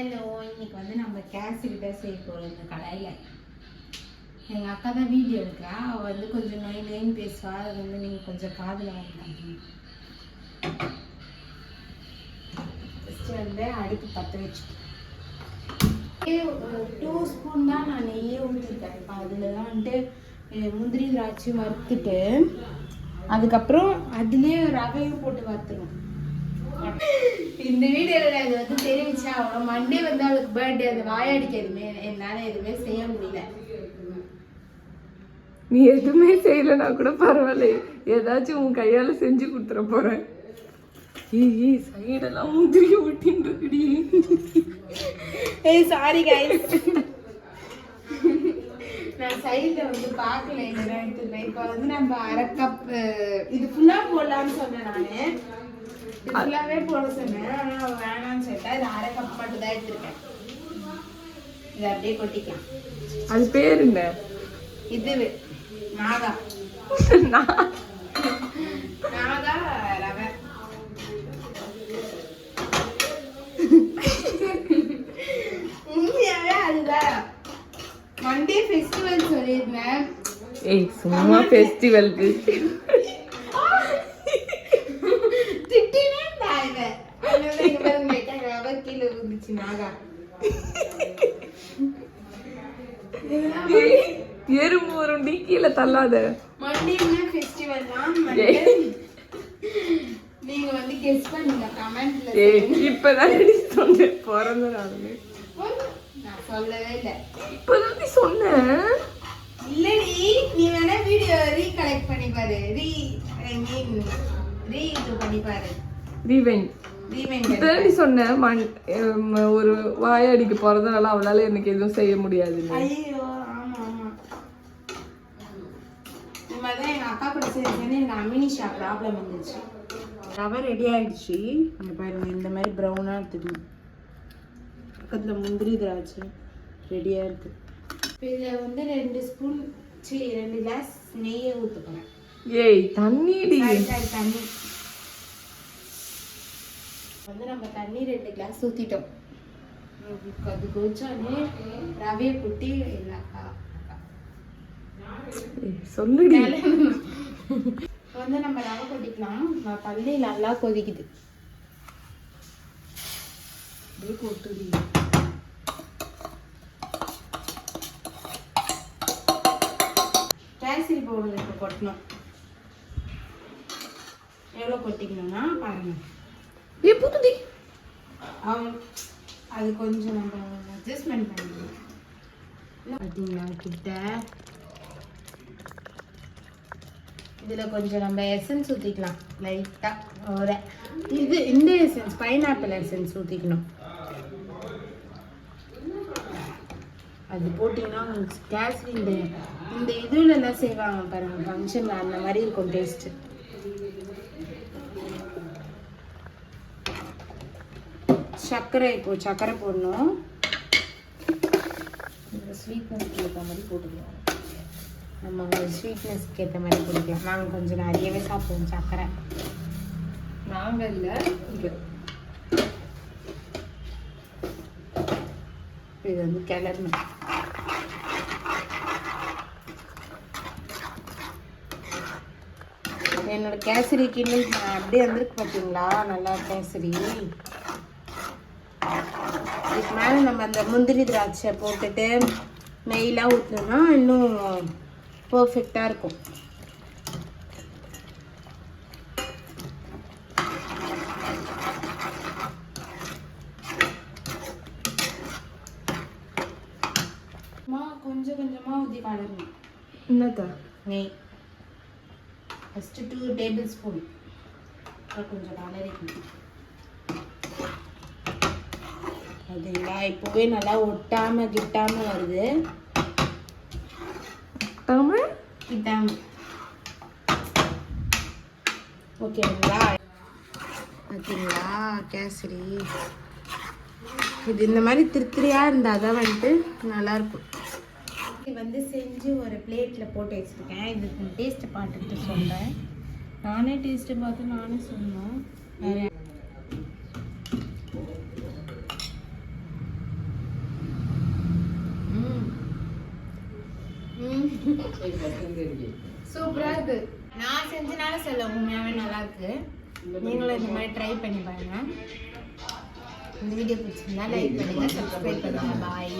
Hello, இன்னைக்கு வந்து நம்ம கேசரி தான் செய்ய போகிறோம் இந்த கடாயில். எங்கள் அக்கா தான் வீடியோ எடுக்கிறா. அவள் வந்து கொஞ்சம் நொய் நொயின்னு பேசுவா. அதை வந்து நீங்கள் கொஞ்சம் காதில் வாங்கிட்டாங்க. ஃபஸ்ட்டு வந்து அடுப்பு பற்ற வச்சு 2 ஸ்பூன் தான் நான் நெய்யே ஊற்றிருக்கேன். இப்போ அதில் தான் வந்துட்டு முந்திரி திராட்சை வறுத்துட்டு அதுக்கப்புறம் அதுலேயே ரவையும் போட்டு வறுத்துடும். இந்த வீடியோவில் அது வந்து தெரிவிச்சா அவளோட மண்டே வந்து அவளுக்கு பர்த்டே, அது வாயாடிக்கு என்னால் எதுவுமே செய்ய முடியல. நீ எதுவுமே செய்யலைன்னா கூட பரவாயில்ல, ஏதாச்சும் உன் கையால் செஞ்சு கொடுத்துட போகிறேன். ஏய் சைடெல்லாம் முந்திரி ஊட்டின்றிருக்குடி. ஏய் சாரி கைஸ், நான் சைடில் வந்து பார்க்கல, இதெல்லாம் எடுத்துருக்கேன். இப்போ வந்து நம்ம 1/2 கப் இது ஃபுல்லாக போடலான்னு சொன்னேன். நான் இது ஃபுல்லாகவே போட சொன்னேன், ஆனால் அவள் வேணான்னு சொல்லிட்டா. இது 1/2 கப் மட்டும் தான் எடுத்துருக்கேன். இதை அப்படியே கொட்டிக்கலாம். அது பேர் என்ன? இது நாகா நாகா ரவை. உண்மையாவே அதுதான் மண்டே ஃபெஸ்டிவல் சொல்லியிருந்தேன். ஏய் சும்மா ஃபெஸ்டிவலுக்கு கீழே இருந்துச்சு நாகா. எறும்பு வரும், நீ கீழே தள்ளாத. மண்டே ஃபெஸ்டிவல் தான். நீங்க வந்து கெஸ் பண்ணுங்க கமெண்ட்ல. இப்பதான் சொன்னேன் பிறந்த நாளுமே. நான் சொல்லவே இல்லை, இப்பதான் நீ சொன்ன. இல்லடி, நீ வேணா வீடியோ ரீகலெக்ட் பண்ணி பாரு. இது பண்ணி பாரு. ரீவைண்ட் இப்பதான் நீ சொன்ன ஒரு வாயாடிக்கு பிறந்தனால அவளால எனக்கு எதுவும் செய்ய முடியாது. ஐயோ ஆமா ஆமா, இந்த மாதிரி எங்க அக்கா கூட சேர்ந்து எனக்கு அமினிஷா ப்ராப்ளம் வந்துச்சு. ரவை ரெடி ஆயிடுச்சு. இங்க பாருங்க, இந்த மாதிரி ப்ரௌனா எடுத்துக்கணும். பக்கத்துல முந்திரி திராட்சை ரெடியா இருக்கு. இப்போ இதில் வந்து 2 கிளாஸ் நெய்யை ஊற்றுக்கிறேன். ஏய் தண்ணிடி. தண்ணி வந்து நம்ம தண்ணி 2 கிளாஸ் ஊற்றிட்டோம். அது கொதிச்சோடனே ரவையை குட்டி இல்லைக்கா சொல்லுடி. வந்து நம்ம ரவை கொட்டிக்கலாம். தண்ணி நல்லா கொதிக்குது. அப்படியே கொட்டுடி. கேசரி பவுடர் இப்போ கொட்டணும். எவ்வளோ கொட்டிக்கணும்னா பாருங்க. புதுடி அது கொஞ்சம் நம்ம அட்ஜஸ்ட்மெண்ட் பண்ணிக்கணும். பார்த்தீங்களா கிட்ட இதில் கொஞ்சம் நம்ம எசன்ஸ் ஊற்றிக்கலாம் லைட்டாக. ஒரு இந்த எசன்ஸ் பைனாப்பிள் எசன்ஸ் ஊற்றிக்கணும். அது போட்டிங்கன்னா உங்களுக்கு கேசரி இந்த இதுலலாம் செய்வாங்க பாருங்கள் ஃபங்க்ஷனில், அந்த மாதிரி இருக்கும் டேஸ்ட்டு. சர்க்கரை சர்க்கரை போடணும். ஸ்வீட்னஸ்க்கு ஏற்ற மாதிரி போட்டுக்கலாம். நம்ம ஸ்வீட்னஸ்க்கு ஏற்ற மாதிரி போட்டுக்கலாம். நாங்கள் கொஞ்சம் நிறையவே சாப்பிடுவோம் சர்க்கரை. நாங்கள் இல்லை, இது வந்து கிளறணும். என்னோட கேசரி கிண்ணி அப்படியே வந்திருக்கு பார்த்தீங்களா, நல்லா கேசரி. இதுக்கு மேலே நம்ம அந்த முந்திரி திராட்சை போட்டுட்டு நெய்லாம் ஊற்றினோம்னா இன்னும் பர்ஃபெக்டாக இருக்கும். கொஞ்சம் கொஞ்சமாக ஊற்றி கலரணும். என்னதா நெய் ஃபஸ்ட்டு 2 டேபிள் ஸ்பூன் கொஞ்சம் கலரிக்கணும். அதுங்களா இப்போவே நல்லா ஒட்டாமல் கிட்டாமல் வருது. கிட்டாமல் ஓகேங்களா? பார்த்தீங்களா கேசரி? இது இந்த மாதிரி திருத்திரியாக இருந்தால் தான் வந்துட்டு நல்லாயிருக்கும். இது வந்து செஞ்சு ஒரு பிளேட்டில் போட்டு வச்சுருக்கேன். இதுக்கு டேஸ்ட்டை பார்த்துட்டு சொல்கிறேன். நானே டேஸ்ட்டை பார்த்து நானே சொன்னேன். சூப்பரா இருக்கு. நான் செஞ்சனால சொல்ல உண்மையாவே நல்லா இருக்கு. நீங்களும் இந்த மாதிரி ட்ரை பண்ணி பாருங்க. இந்த வீடியோ பிடிச்சிருந்தா லைக் பண்ணுங்க, சப்ஸ்கிரைப் பண்ணுங்க. பாய்.